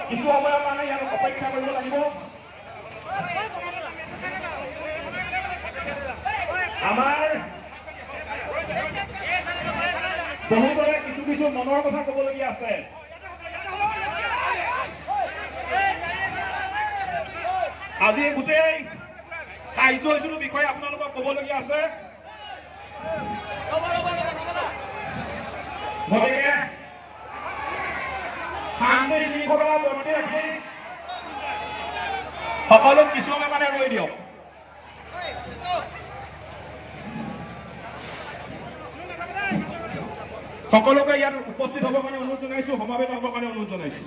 কিছু সময়ৰ কাৰণে ইয়াত অপেক্ষা কৰিব লাগিব। আমাৰ বহুতৰে কিছু কিছু মনৰ কথা ক'বলগীয়া আছে। আজি গোটেই কাৰ্যসূচীৰ বিষয়ে আপোনালোকক ক'বলগীয়া আছে। গতিকে শান্তি শৃংখলা বৰ্তি ৰাখি সকলো কিছু সময় মানে ৰৈ দিয়ক। সকলোকে ইয়াত উপস্থিত হ'বৰ কাৰণে অনুৰোধ জনাইছো, সমাবেত হ'বৰ কাৰণে অনুৰোধ জনাইছো।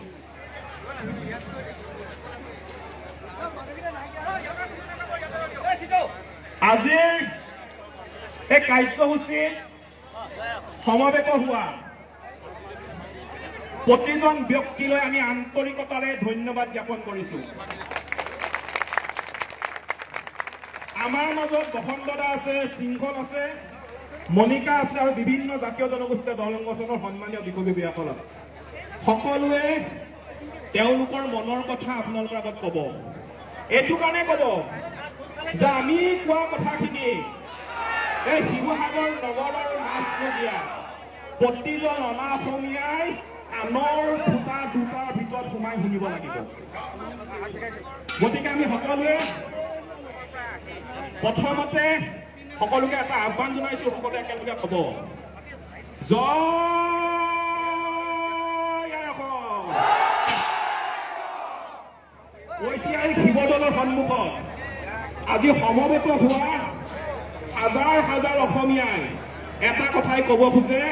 আজিৰ এই কাৰ্যসূচীত সমবেত হোৱা প্ৰতিজন ব্যক্তিলৈ আমি আন্তৰিকতাৰে ধন্যবাদ জ্ঞাপন কৰিছো। আমাৰ মাজত বসন্তদা আছে, শৃংখল আছে, মনিকা আছে আৰু বিভিন্ন জাতীয় জনগোষ্ঠীয় দল সংগঠনৰ সন্মানীয় বিষয়ববীয়াসকল আছে। সকলোৱে তেওঁলোকৰ মনৰ কথা আপোনালোকৰ আগত ক'ব। এইটো কাৰণে ক'ব যে আমি কোৱা কথাখিনি এই শিৱসাগৰ নগৰৰ মাজমজিয়া প্ৰতিজন অনা অসমীয়াই কাণৰ ফুটা দুটাৰ ভিতৰত সোমাই শুনিব লাগিব। গতিকে আমি সকলোৱে প্ৰথমতে সকলোকে এটা আহ্বান জনাইছো, সকলোৱে একেলগে ক'ব জয় অসম। ঐতিহাসিক শিৱদৌলৰ সন্মুখত আজি সমবেত হোৱা হাজাৰ হাজাৰ অসমীয়াই এটা কথাই ক'ব খোজে,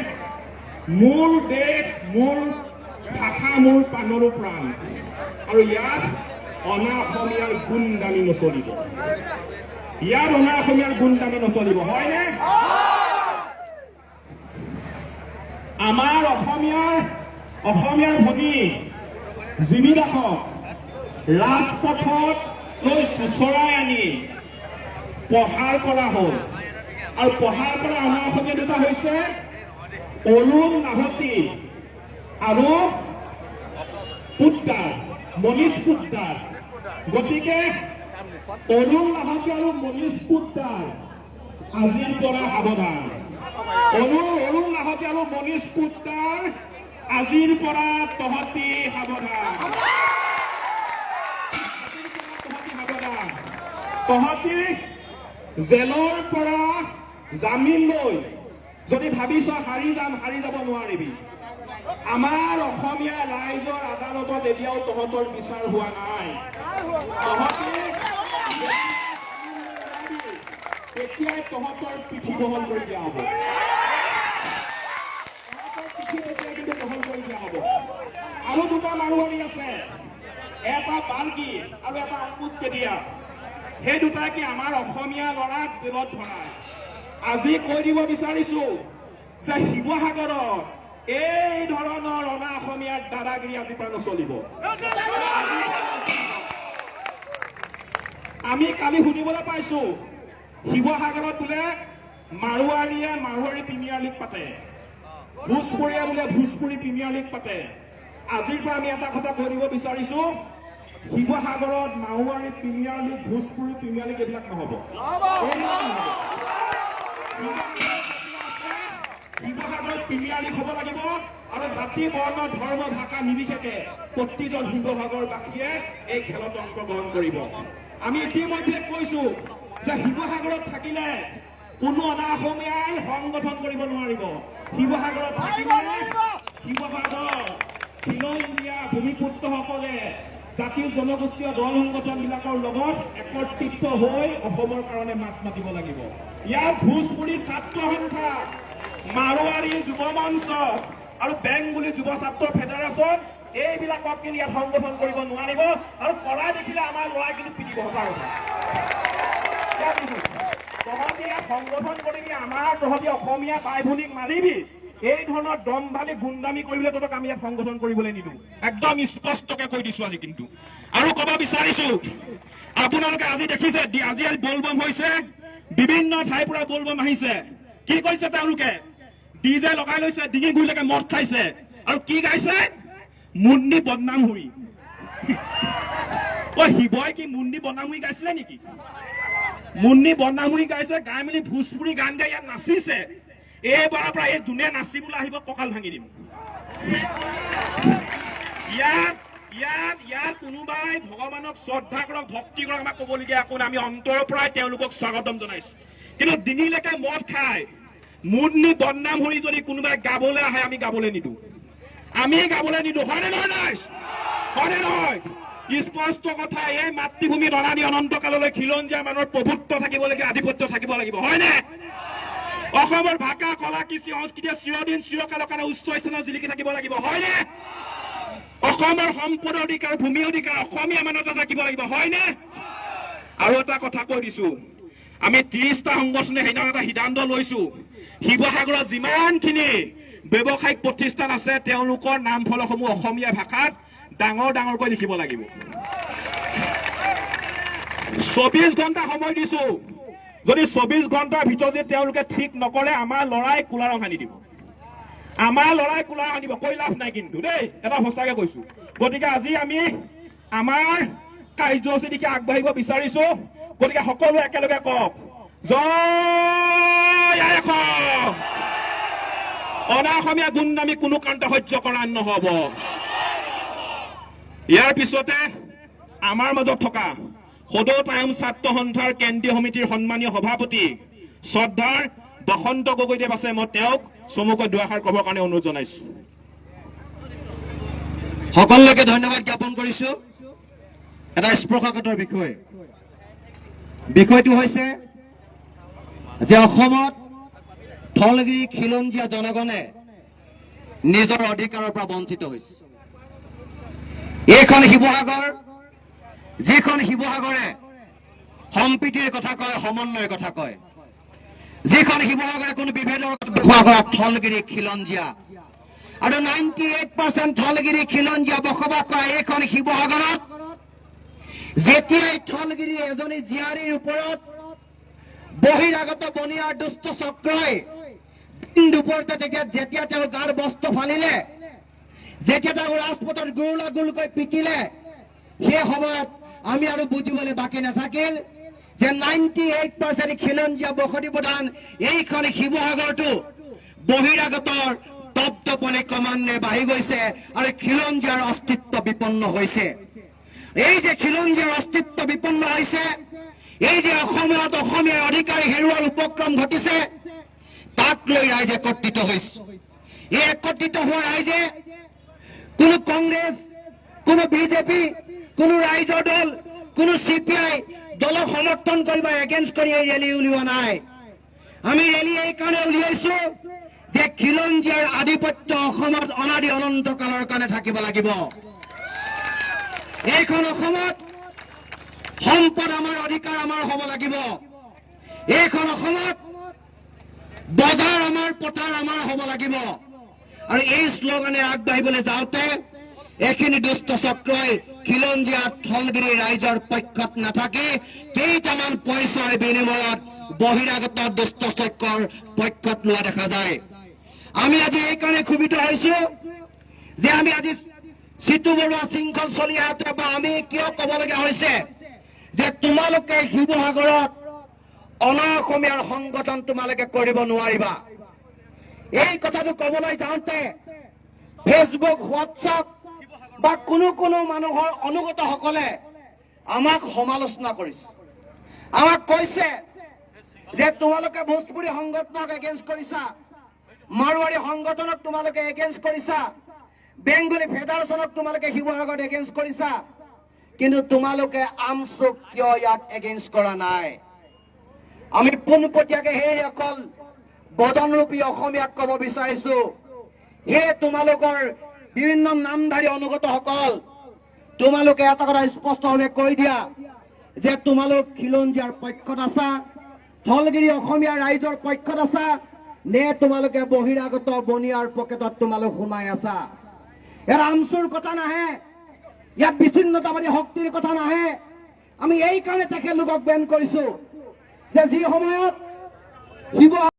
মোৰ দেশ, মোৰ ভাষা, মোৰ প্ৰাণৰো প্ৰাণ। আৰু ইয়াত অনা অসমীয়াৰ গুণ দামী নচলিব, ইয়াত অনা অসমীয়াৰ গুণ দামী নচলিব, হয়নে? আমাৰ অসমীয়াৰ ভনী জিমি দাসক ৰাজপথত লৈ চোচৰাই আনি প্ৰহাৰ কৰা হ'ল। আৰু প্ৰহাৰ কৰা অনা অসমীয়া দুটা হৈছে অৰুণ নাহতী আৰু পোদ্দাৰ, মনীষ পোদ্দাৰ। গতিকে অৰুণ নাহতী আৰু মনীষ পোদ্দাৰ আজিৰ পৰা সাৱধান। অৰুণ লাহতি আৰু মনীষ পোদ্দাৰ আজিৰ পৰা তহঁতি সাৱধান। তহঁতি জেলৰ পৰা জামিন লৈ যদি ভাবিছ হাৰি যাব নোৱাৰিবি। আমাৰ অসমীয়া ৰাইজৰ আদালতত এতিয়াও তহঁতৰ বিচাৰ হোৱা নাই। তহঁতি তেতিয়াই তহঁতৰ পিঠি বহল কৰি দিয়া হ'ব। কিন্তু বহল কৰি দিয়া হ'ব। আৰু দুটা মাৰোৱাৰী আছে, এটা বাল্কি আৰু এটা অংকুশ কেতিয়া। সেই দুটাই কি আমাৰ অসমীয়া ল'ৰাক জেলত ভৰাই। আজি কৈ দিব বিচাৰিছো যে শিৱসাগৰত এই ধৰণৰ অনা অসমীয়াৰ দাদাগিৰি আজিৰ পৰা নচলিব। আমি কালি শুনিবলৈ পাইছো শিৱসাগৰত বোলে মাৰোৱাৰীয়ে মাৰোৱাৰী প্ৰিমিয়াৰ লীগ পাতে, ভোজপুৰীয়ে বোলে ভোজপুৰী প্ৰিমিয়াৰ লীগ পাতে। আজিৰ পৰা আমি এটা কথা কৈ দিব বিচাৰিছো, শিৱসাগৰত Marwari premier league, Bhojpuri premier league এইবিলাক নহ'ব। শিৱসাগৰত প্ৰিমিয়াৰ লীগ হ'ব লাগিব আৰু জাতি বৰ্ণ ধৰ্ম ভাষা নিৰ্বিশেষে প্ৰতিজন শিৱসাগৰবাসীয়ে এই খেলত অংশগ্ৰহণ কৰিব। আমি ইতিমধ্যে কৈছো যে শিৱসাগৰত থাকিলে কোনো অনা অসমীয়াই সংগঠন কৰিব নোৱাৰিব। শিৱসাগৰত থাকিলে শিৱসাগৰ খিলঞ্জীয়া ভূমিপুত্ৰসকলে জাতীয় জনগোষ্ঠীয় দল সংগঠনবিলাকৰ লগত একত্ৰিত হৈ অসমৰ কাৰণে মাত মাতিব লাগিব। ইয়াৰ ভোজপুৰী ছাত্ৰ সন্থা, মাৰোৱাৰী যুৱ মঞ্চ আৰু বেংগলী যুৱ ছাত্ৰ ফেডাৰেশ্যন এইবিলাকক কিন্তু ইয়াত সংগঠন কৰিব নোৱাৰিব। আৰু কৰা দেখিলে আমাৰ ল'ৰাই কিন্তু পিটিব সঁচা কথা। তহঁতি ইয়াত সংগঠন কৰিবি, আমাৰ তহঁতি অসমীয়া বাই ভনীক মাৰিবি, এই ধৰণৰ দমভালি গুণ্ডামি কৰিবলৈ তহঁতক আমি ইয়াত সংগঠন কৰিবলৈ নিদিওঁ। একদম স্পষ্টকে কৈ দিছো আজি। কিন্তু আৰু ক'ব বিচাৰিছো, আপোনালোকে আজি দেখিছে আজি বলবম হৈছে, বিভিন্ন ঠাইৰ পৰা বলবম আহিছে। কি কৈছে তেওঁলোকে? ডিজে লগাই লৈছে, ডিঙি গুৰিলৈকে মদ খাইছে আৰু কি গাইছে? মুন্নি বদনাম হুই। শিৱই কি মুন্নি বদনাম হুই গাইছিলে নেকি? মুন্নি বদনাম হুই গাইছে, গাই মেলি ভোজপুৰী গান গাই ইয়াত নাচিছে। এইবাৰৰ পৰা এই যোনে নাচিবলৈ আহিব কঁকাল ভাঙি দিম। ইয়াত কোনোবাই ভগৱানক শ্ৰদ্ধা কৰক, ভক্তি কৰক, আমাক ক'বলগীয়া একো নাই। আমি অন্তৰৰ পৰাই তেওঁলোকক স্বাগতম জনাইছো। কিন্তু ডিঙিলৈকে মদ খাই মুন্নি বদনাম হুই যদি কোনোবাই গাবলৈ আহে, আমি গাবলৈ নিদিওঁ। আমি গাবলৈ নিদিওঁ। হয়নে নহয়? হয়নে নহয়? স্পষ্ট কথা। এই মাতৃভূমিত অনাদি অনন্তকাললৈ খিলঞ্জীয়া মানুহৰ প্ৰভুত্ব থাকিব লাগিব, আধিপত্য থাকিব লাগিব। হয়নে? অসমৰ ভাষা, কলা, কৃষি, সংস্কৃতিয়ে চিৰদিন চিৰকালৰ কাৰণে উচ্চ স্থানত জিলিকি থাকিব লাগিব। হয়নে? অসমৰ সম্পদৰ অধিকাৰ, ভূমি অধিকাৰ অসমীয়া মানুহতে থাকিব লাগিব। হয়নে? আৰু এটা কথা কৈ দিছো, আমি 30টা সংগঠনে সেইদিনা এটা সিদ্ধান্ত লৈছো, শিৱসাগৰত যিমানখিনি ব্যৱসায়িক প্ৰতিষ্ঠান আছে তেওঁলোকৰ নাম ফলকসমূহ অসমীয়া ভাষাত ডাঙৰকৈ লিখিব লাগিব। 24 ঘণ্টা সময় দিছো। যদি 24 ঘণ্টাৰ ভিতৰত যদি তেওঁলোকে ঠিক নকৰে, আমাৰ ল'ৰাই কোলা ৰং সানি দিব। আমাৰ ল'ৰাই কোলা ৰং সানিব। কৈ লাভ নাই কিন্তু দেই, এটা সঁচাকে কৈছো। গতিকে আজি আমি আমাৰ কাৰ্যসূচী দিশে আগবাঢ়িব বিচাৰিছো। গতিকে সকলোৱে একেলগে কওক, জয় আই অসম। অনা অসমীয়া গুণ্ডামি কোনো কাৰণতে সহ্য কৰা নহ'ব। ইয়াৰ পিছতে আমাৰ মাজত থকা সদৌ টাইম ছাত্ৰ সন্থাৰ কেন্দ্ৰীয় সমিতিৰ সন্মানীয় সভাপতি শ্ৰদ্ধাৰ বসন্ত গগৈদেৱ আছে। মই তেওঁক চমুকৈ দুআষাৰ ক'বৰ কাৰণে অনুৰোধ জনাইছো। সকলোকে ধন্যবাদ জ্ঞাপন কৰিছো। এটা স্পৰ্শকাতৰ বিষয়টো হৈছে যে অসমত স্থলগিৰি খিলঞ্জীয়া জনগণে নিজৰ অধিকাৰৰ পৰা বঞ্চিত হৈছে। এইখন শিৱসাগৰ, যিখন শিৱসাগৰে সম্প্ৰীতিৰ কথা কয়, সমন্বয়ৰ কথা কয়, যিখন শিৱসাগৰে কোনো বিভেদৰ শিৱসাগৰ স্থলগিৰি খিলঞ্জীয়া আৰু 98% স্থলগিৰি খিলঞ্জীয়া বসবাস কৰা এইখন শিৱসাগৰত যেতিয়াই স্থলগিৰি এজনী জীয়াৰীৰ ওপৰত বহিৰাগত বনিয়াৰ দুষ্ট চক্ৰই দুপৰতে যেতিয়া তেওঁৰ গাৰ বস্ত্ৰ ফালিলে, যেতিয়া তেওঁ ৰাজপথত গুৰুলাগুলকৈ পিটিলে, সেই সময়ত আমি আৰু বুজিবলৈ বাকী নাথাকিল যে 98% খিলঞ্জীয়া বসতি প্ৰধান এইখন শিৱসাগৰটো বহিৰাগতৰ দপদপনি ক্ৰমান্বয়ে বাঢ়ি গৈছে আৰু খিলঞ্জীয়াৰ অস্তিত্ব বিপন্ন হৈছে। এই যে খিলঞ্জীয়াৰ অস্তিত্ব বিপন্ন হৈছে, এই যে অসমত অসমীয়া অধিকাৰী হেৰুৱাৰ উপক্ৰম ঘটিছে, তাক লৈ ৰাইজ একত্ৰিত হৈছে। এই একত্ৰিত হোৱা ৰাইজে কোনো কংগ্ৰেছ, কোনো বিজেপি, কোনো ৰাইজৰ দল, কোনো CPI দলক সমৰ্থন কৰি বা এগেইনষ্ট কৰি এই ৰেলী উলিওৱা নাই। আমি ৰেলী এই কাৰণে উলিয়াইছো যে খিলঞ্জীয়াৰ আধিপত্য অসমত অনাদি অনন্ত কালৰ কাৰণে থাকিব লাগিব। এইখন অসমত সম্পদ আমাৰ, অধিকাৰ আমাৰ হ'ব লাগিব। এইখন অসমত বজাৰ আমাৰ, পথাৰ আমাৰ হ'ব লাগিব। আৰু এই শ্লোগানে আগবাঢ়িবলৈ যাওঁতে এইখিনি দুষ্ট চক্ৰই খিলঞ্জীয়া ঠলগিৰি ৰাইজৰ পক্ষত নাথাকি কেইটামান পইচাৰ বিনিময়ত বহিৰাগত দুষ্ট চক্ৰৰ পক্ষত লোৱা দেখা যায়। আমি আজি এইকাৰণে ক্ষোভিত হৈছো যে আমি আজি চিতু বৰুৱা শৃংখল চলি আহোঁতে বা আমি কিয় ক'বলগীয়া হৈছে যে তোমালোকে শিৱসাগৰত অসমীয়াৰ সংগঠন তোমালোকে কৰিব নোৱাৰিবা। এই কথাটো ক'বলৈ যাওঁতে ফেচবুক, হোৱাটছআপ বা কোনো মানুহৰ অনুগতসকলে আমাক সমালোচনা কৰিছে। আমাক কৈছে যে তোমালোকে ভোজপুৰী সংগঠনক এগেইনষ্ট কৰিছা, মাৰোৱাৰী সংগঠনক তোমালোকে এগেইনষ্ট কৰিছা, বেংগলী ফেডাৰেশ্যনক তোমালোকে শিৱসাগৰত এগেইনষ্ট কৰিছা, কিন্তু তোমালোকে আমচুক কিয় ইয়াত এগেইনষ্ট কৰা নাই? আমি পোনপটীয়াকে সেই অকল বদনৰূপী অসমীয়াক ক'ব বিচাৰিছো, সেই তোমালোকৰ বিভিন্ন নামধাৰী অনুগতসকল, তোমালোকে এটা কথা স্পষ্টভাৱে কৈ দিয়া যে তোমালোক খিলঞ্জীয়াৰ পক্ষত আছা, ঠলগিৰি অসমীয়া ৰাইজৰ পক্ষত আছা, নে তোমালোকে বহিৰাগত বনিয়াৰ পকেটত তোমালোক সোমাই আছা? ইয়াত আমচুৰ কথা নাহে, ইয়াত বিচ্ছিন্নতাবাদী শক্তিৰ কথা নাহে। আমি এই কাৰণে তেখেতলোকক বেন কৰিছো যে যি সময়ত শিৱ